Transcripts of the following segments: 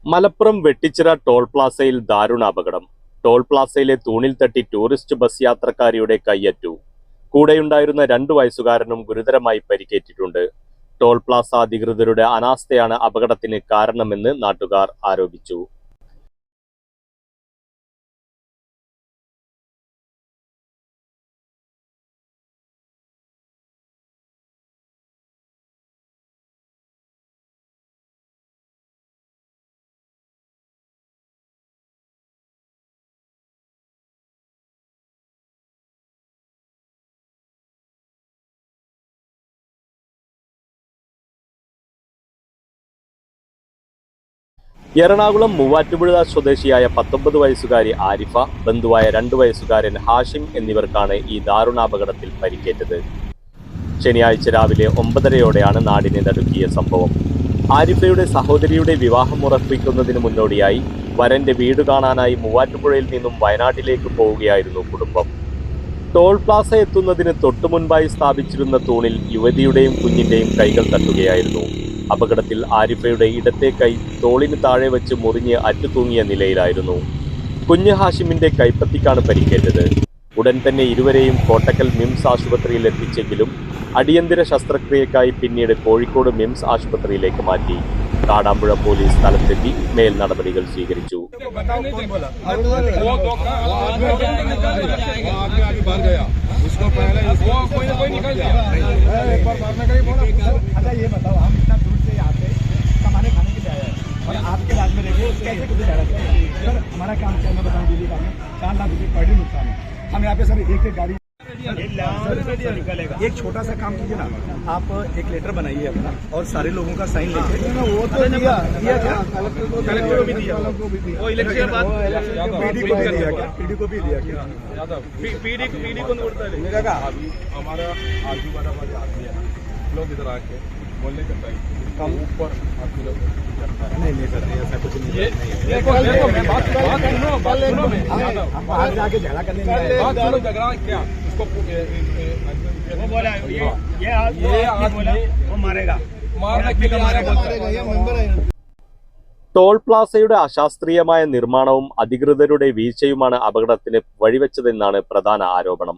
Malappuram Vettichira toll പ്ലാസയിൽ ദാരുണ അപകടം. Toll പ്ലാസയിലെ തൂണിൽ തട്ടി ടൂറിസ്റ്റ് ബസ് യാത്രക്കാരിയുടെ കൈയറ്റു. കൂടെയുണ്ടായിരുന്ന 2 വയസ്സുകാരനും ഗുരുതരമായി പരിക്കേറ്റിട്ടുണ്ട്. ടോൾ പ്ലാസ അധികൃതരുടെ അനാസ്ഥയാണ് അപകടത്തിന് കാരണമെന്ന് നാട്ടുകാർ ആരോപിച്ചു. എറണാകുളം മൂവാറ്റുപുഴ സ്വദേശിയായ 19 വയസ്സുകാരി ആരിഫ, ബന്ധുവായ 2 വയസ്സുകാരൻ ഹാഷിം എന്നിവർക്കാണ് ഈ ദാരുണാപകടത്തിൽ പരിക്കേറ്റത്. ശനിയാഴ്ച രാവിലെ 9:30യോടെയാണ് നാടിനെ നടുക്കിയ സംഭവം. ആരിഫയുടെ സഹോദരിയുടെ വിവാഹം ഉറപ്പിക്കുന്നതിന് മുന്നോടിയായി വരന്റെ വീട് കാണാനായി മൂവാറ്റുപുഴയിൽ നിന്നും വയനാട്ടിലേക്ക് പോവുകയായിരുന്നു കുടുംബം. ടോൾ പ്ലാസ എത്തുന്നതിന് തൊട്ടുമുൻപായി സ്ഥാപിച്ചിരുന്ന തൂണിൽ യുവതിയുടെയും കുഞ്ഞിന്റെയും കൈകൾ തട്ടുകയായിരുന്നു. അപകടത്തിൽ ആരിഫയുടെ ഇടത്തെ കൈ തോളിന് താഴെ വെച്ച് മുറിഞ്ഞ് അറ്റുതൂങ്ങിയ നിലയിലായിരുന്നു. കുഞ്ഞ് ഹാഷിമിന്റെ കൈപ്പത്തിക്കാണ് പരിക്കേറ്റത്. ഉടൻ തന്നെ ഇരുവരെയും കോട്ടക്കൽ മിംസ് ആശുപത്രിയിൽ എത്തിച്ചെങ്കിലും അടിയന്തര ശസ്ത്രക്രിയക്കായി പിന്നീട് കോഴിക്കോട് മിംസ് ആശുപത്രിയിലേക്ക് മാറ്റി. കാടാമ്പുഴ പോലീസ് സ്ഥലത്തെത്തി മേൽ നടപടികൾ സ്വീകരിച്ചു. आपके राज्य में रहिए कैसे कुछ जा रहा है सर, हमारा काम क्या मैं बताऊँ दीदी का 4 लाख रुपये पड़ नुकसान है। हम यहाँ पे सर एक गाड़ी एक छोटा सा काम कीजिए ना, आप एक लेटर बनाइए अपना और सारे लोगों का साइन लेके। वो तो दिया क्या, कलेक्टर को भी दिया, वो इलेक्शन बाद पीडी को भी दिया क्या, पीडी को भी दिया क्या, पीडी को मिलेगा। हमारा आजू बाजू वाले आदमी है लोग इधर आके बोलने का कम ऊपर नहीं करते ऐसा कुछ नहीं। बाहर जाके झगड़ा करने झगड़ा क्या उसको वो बोला ये बोला वो मारेगा ടോൾ പ്ലാസയുടെ അശാസ്ത്രീയമായ നിർമ്മാണവും അധികൃതരുടെ വീഴ്ചയുമാണ് അപകടത്തിന് വഴിവെച്ചതെന്നാണ് പ്രധാന ആരോപണം.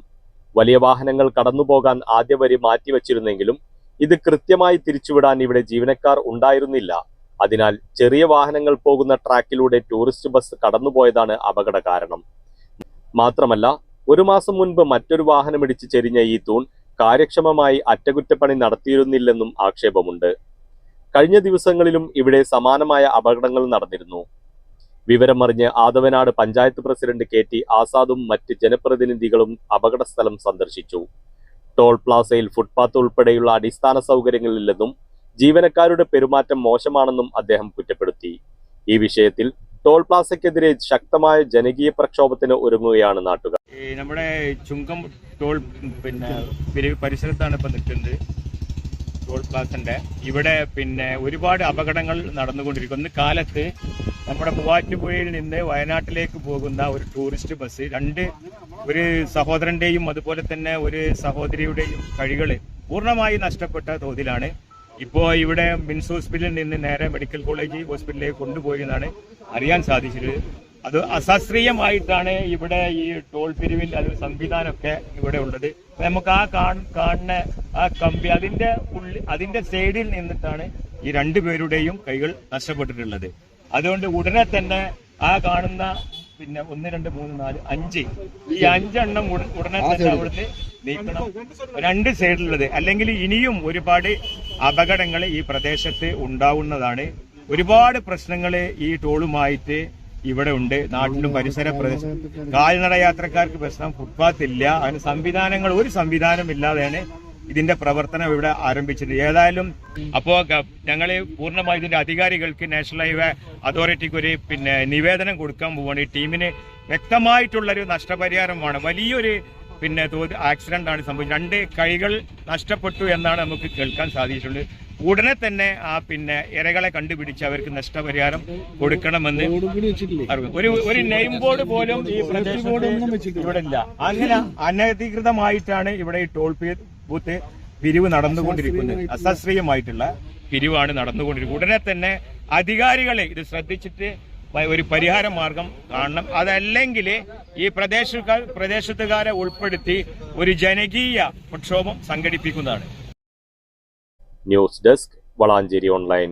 വലിയ വാഹനങ്ങൾ കടന്നുപോകാൻ ആദ്യ വരി മാറ്റിവെച്ചിരുന്നെങ്കിലും ഇത് കൃത്യമായി തിരിച്ചുവിടാൻ ഇവിടെ ജീവനക്കാർ ഉണ്ടായിരുന്നില്ല. അതിനാൽ ചെറിയ വാഹനങ്ങൾ പോകുന്ന ട്രാക്കിലൂടെ ടൂറിസ്റ്റ് ബസ് കടന്നുപോയതാണ് അപകട കാരണം. മാത്രമല്ല, 1 മാസം മുൻപ് മറ്റൊരു വാഹനമിടിച്ച് ചെരിഞ്ഞ ഈ തൂൺ കാര്യക്ഷമമായി അറ്റകുറ്റപ്പണി നടത്തിയിരുന്നില്ലെന്നും ആക്ഷേപമുണ്ട്. കഴിഞ്ഞ ദിവസങ്ങളിലും ഇവിടെ സമാനമായ അപകടങ്ങൾ നടന്നിരുന്നു. വിവരമറിഞ്ഞ് ആദവനാട് പഞ്ചായത്ത് പ്രസിഡന്റ് KT ആസാദും മറ്റ് ജനപ്രതിനിധികളും അപകട സ്ഥലം സന്ദർശിച്ചു. ടോൾ പ്ലാസയിൽ ഫുട്പാത്ത് ഉൾപ്പെടെയുള്ള അടിസ്ഥാന സൗകര്യങ്ങളില്ലെന്നും ജീവനക്കാരുടെ പെരുമാറ്റം മോശമാണെന്നും അദ്ദേഹം കുറ്റപ്പെടുത്തി. ഈ വിഷയത്തിൽ ടോൾ പ്ലാസയ്ക്കെതിരെ ശക്തമായ ജനകീയ പ്രക്ഷോഭത്തിന് ഒരുങ്ങുകയാണ് നാട്ടുകാർ. നമ്മുടെ ചുങ്കം ടോൾ പരിസരത്താണ് ഇപ്പം നിൽക്കുന്നത്. ടോൾ പ്ലാസന്റെ ഇവിടെ ഒരുപാട് അപകടങ്ങൾ നടന്നുകൊണ്ടിരിക്കുന്നു. കാലത്ത് നമ്മുടെ മൂവാറ്റുപുഴയിൽ നിന്ന് വയനാട്ടിലേക്ക് പോകുന്ന ഒരു ടൂറിസ്റ്റ് ബസ് ഒരു സഹോദരന്റെയും അതുപോലെ തന്നെ ഒരു സഹോദരിയുടെയും കൈകൾ പൂർണ്ണമായി നഷ്ടപ്പെട്ട തോതിലാണ് ഇപ്പോൾ ഇവിടെ മിംസ് ഹോസ്പിറ്റലിൽ നിന്ന് നേരെ മെഡിക്കൽ കോളേജ് ഹോസ്പിറ്റലിലേക്ക് കൊണ്ടുപോയി എന്നാണ് അറിയാൻ സാധിച്ചത്. അത് അശാസ്ത്രീയമായിട്ടാണ് ഇവിടെ ഈ ടോൾ പിരിവിൽ അത് സംവിധാനമൊക്കെ ഇവിടെ ഉള്ളത്. നമുക്ക് ആ കാണുന്ന ആ കമ്പി അതിന്റെ സൈഡിൽ നിന്നിട്ടാണ് ഈ 2 പേരുടെയും കൈകൾ നഷ്ടപ്പെട്ടിട്ടുള്ളത്. അതുകൊണ്ട് ഉടനെ തന്നെ ആ കാണുന്ന 1, 2, 3, 4, 5 ഈ 5 എണ്ണം ഉടനെ തന്നെ അവിടുന്ന് നീക്കണം, 2 സൈഡിലുള്ളത്. അല്ലെങ്കിൽ ഇനിയും ഒരുപാട് അപകടങ്ങൾ ഈ പ്രദേശത്ത് ഉണ്ടാവുന്നതാണ്. ഒരുപാട് പ്രശ്നങ്ങൾ ഈ ടോളുമായിട്ട് ഇവിടെ ഉണ്ട്. നാട്ടിലും പരിസര പ്രദേശം കാൽനട യാത്രക്കാർക്ക് പ്രശ്നം, ഫുട്പാത്ത് ഇല്ല. അതിന് ഒരു സംവിധാനം ഇല്ലാതെയാണ് ഇതിന്റെ പ്രവർത്തനം ഇവിടെ ആരംഭിച്ചത്. ഏതായാലും അപ്പോ ഞങ്ങൾ പൂർണ്ണമായി ഇതിന്റെ അധികാരികൾക്ക് നാഷണൽ ഹൈവേ അതോറിറ്റിക്ക് ഒരു നിവേദനം കൊടുക്കാൻ പോവുകയാണ്. ഈ ടീമിന് വ്യക്തമായിട്ടുള്ളൊരു നഷ്ടപരിഹാരം വേണം. വലിയൊരു ആക്സിഡന്റ് ആണ് സംഭവിച്ചത്. 2 കൈകൾ നഷ്ടപ്പെട്ടു എന്നാണ് നമുക്ക് കേൾക്കാൻ സാധിച്ചിട്ടുള്ളത്. ഉടനെ തന്നെ ആ ഇരകളെ കണ്ടുപിടിച്ച് അവർക്ക് നഷ്ടപരിഹാരം കൊടുക്കണമെന്ന് ഒരു നെയിം ബോർഡ് പോലും ഈ പ്രദേശത്ത് ഇവിടെ ഇല്ല. അങ്ങനെ അനധികൃതമായിട്ടാണ് ഇവിടെ ഈ ടോൾ ബൂത്ത് പിരിവ് നടന്നുകൊണ്ടിരിക്കുന്നത്. അശാസ്ത്രീയമായിട്ടുള്ള പിരിവാണ് നടന്നുകൊണ്ടിരിക്കുന്നത്. ഉടനെ തന്നെ അധികാരികളെ ഇത് ശ്രദ്ധിച്ചിട്ട് ഒരു പരിഹാര മാർഗം കാണണം. അതല്ലെങ്കിൽ ഈ പ്രദേശത്തുകാരെ ഉൾപ്പെടുത്തി ഒരു ജനകീയ പ്രക്ഷോഭം സംഘടിപ്പിക്കുന്നതാണ്. News desk Valanchery online.